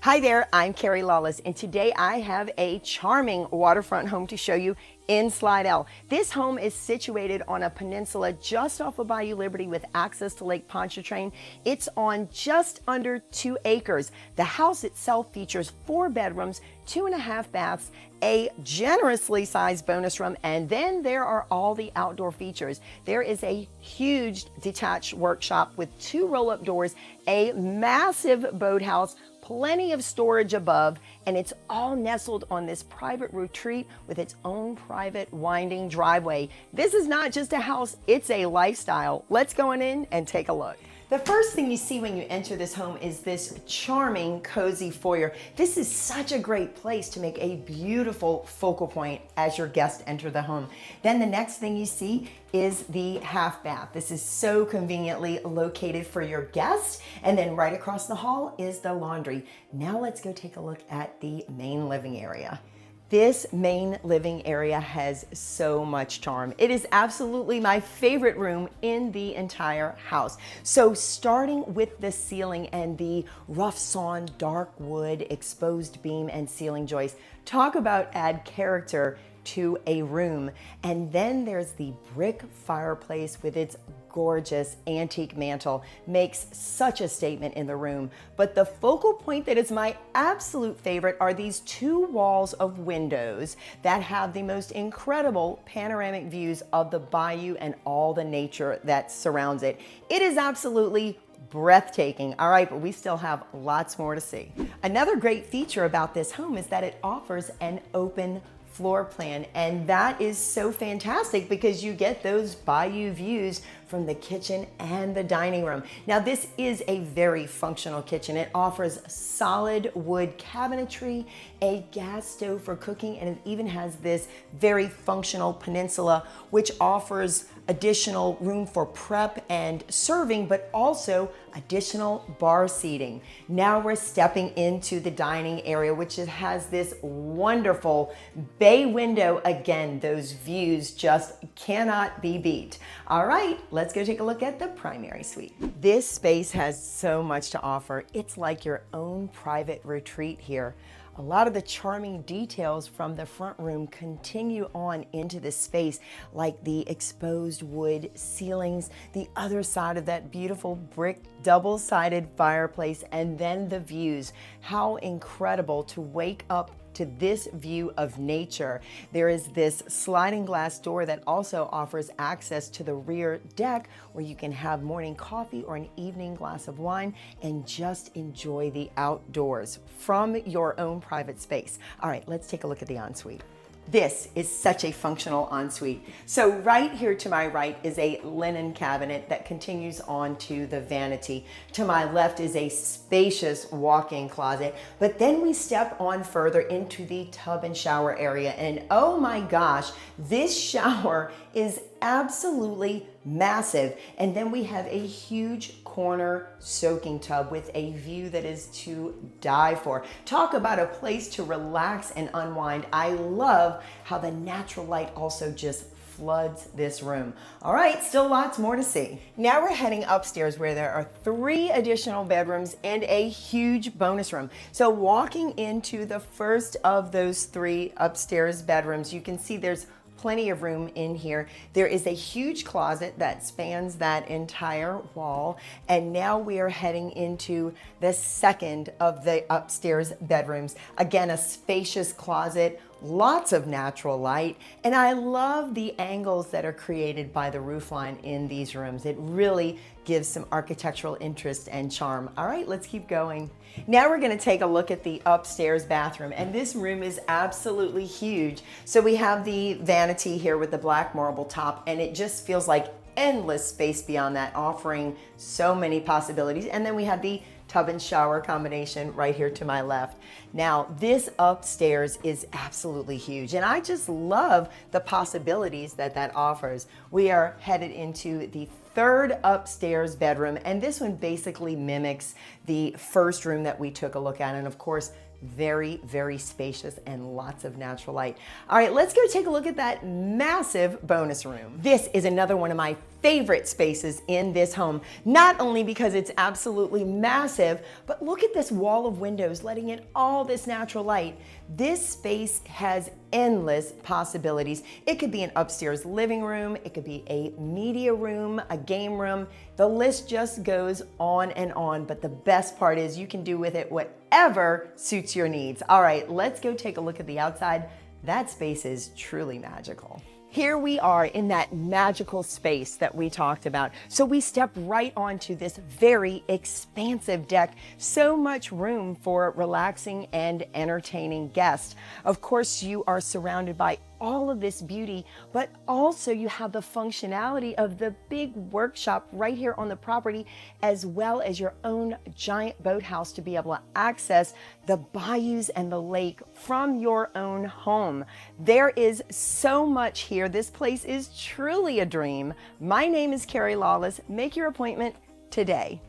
Hi there, I'm Carrie Lawless, and today I have a charming waterfront home to show you in Slidell. This home is situated on a peninsula just off of Bayou Liberty with access to Lake Pontchartrain. It's on just under 2 acres. The house itself features 4 bedrooms, 2.5 baths, a generously sized bonus room, and then there are all the outdoor features. There is a huge detached workshop with 2 roll-up doors, a massive boathouse, plenty of storage above, and it's all nestled on this private retreat with its own private winding driveway. This is not just a house, it's a lifestyle. Let's go on in and take a look. The first thing you see when you enter this home is this charming, cozy foyer. This is such a great place to make a beautiful focal point as your guests enter the home. Then the next thing you see is the half bath. This is so conveniently located for your guests. And then right across the hall is the laundry. Now let's go take a look at the main living area. This main living area has so much charm. It is absolutely my favorite room in the entire house. So starting with the ceiling and the rough sawn dark wood exposed beam and ceiling joist, talk about add character to a room. And then there's the brick fireplace with its gorgeous antique mantel, makes such a statement in the room. But the focal point that is my absolute favorite are these 2 walls of windows that have the most incredible panoramic views of the bayou and all the nature that surrounds it. It is absolutely breathtaking. All right, but we still have lots more to see. Another great feature about this home is that it offers an open floor plan, and that is so fantastic because you get those bayou views from the kitchen and the dining room. Now this is a very functional kitchen. It offers solid wood cabinetry, a gas stove for cooking, and it even has this very functional peninsula which offers additional room for prep and serving, but also additional bar seating. Now we're stepping into the dining area, which has this wonderful bay window. Again, those views just cannot be beat. All right, let's go take a look at the primary suite. This space has so much to offer. It's like your own private retreat here. A lot of the charming details from the front room continue on into this space, like the exposed wood ceilings, the other side of that beautiful brick double-sided fireplace, and then the views. How incredible to wake up to this view of nature. There is this sliding glass door that also offers access to the rear deck where you can have morning coffee or an evening glass of wine and just enjoy the outdoors from your own private space. All right, let's take a look at the ensuite. This is such a functional ensuite. So right here to my right is a linen cabinet that continues on to the vanity. To my left is a spacious walk-in closet, but then we step on further into the tub and shower area, and oh my gosh, this shower is absolutely massive. And then we have a huge corner soaking tub with a view that is to die for. Talk about a place to relax and unwind. I love how the natural light also just floods this room. All right, still lots more to see. Now we're heading upstairs where there are 3 additional bedrooms and a huge bonus room. So walking into the first of those 3 upstairs bedrooms, you can see there's plenty of room in here. There is a huge closet that spans that entire wall. And now we are heading into the second of the upstairs bedrooms. Again, a spacious closet, lots of natural light, and I love the angles that are created by the roofline in these rooms. It really gives some architectural interest and charm. All right, let's keep going. Now we're going to take a look at the upstairs bathroom, and this room is absolutely huge. So we have the vanity here with the black marble top, and it just feels like endless space beyond that, offering so many possibilities. And then we have the tub and shower combination right here to my left. Now, this upstairs is absolutely huge, and I just love the possibilities that that offers. We are headed into the 3rd upstairs bedroom, and this one basically mimics the first room that we took a look at, and of course, very, very spacious and lots of natural light. All right, let's go take a look at that massive bonus room. This is another one of my favorite spaces in this home, not only because it's absolutely massive, but look at this wall of windows letting in all this natural light. This space has endless possibilities. It could be an upstairs living room, it could be a media room, a game room. The list just goes on and on, but the best part is you can do with it whatever suits your needs. All right, let's go take a look at the outside. That space is truly magical. Here we are in that magical space that we talked about. So we step right onto this very expansive deck. So much room for relaxing and entertaining guests. Of course, you are surrounded by all of this beauty, but also you have the functionality of the big workshop right here on the property, as well as your own giant boathouse to be able to access the bayous and the lake from your own home. There is so much here. This place is truly a dream. My name is Carrie Lawless. Make your appointment today.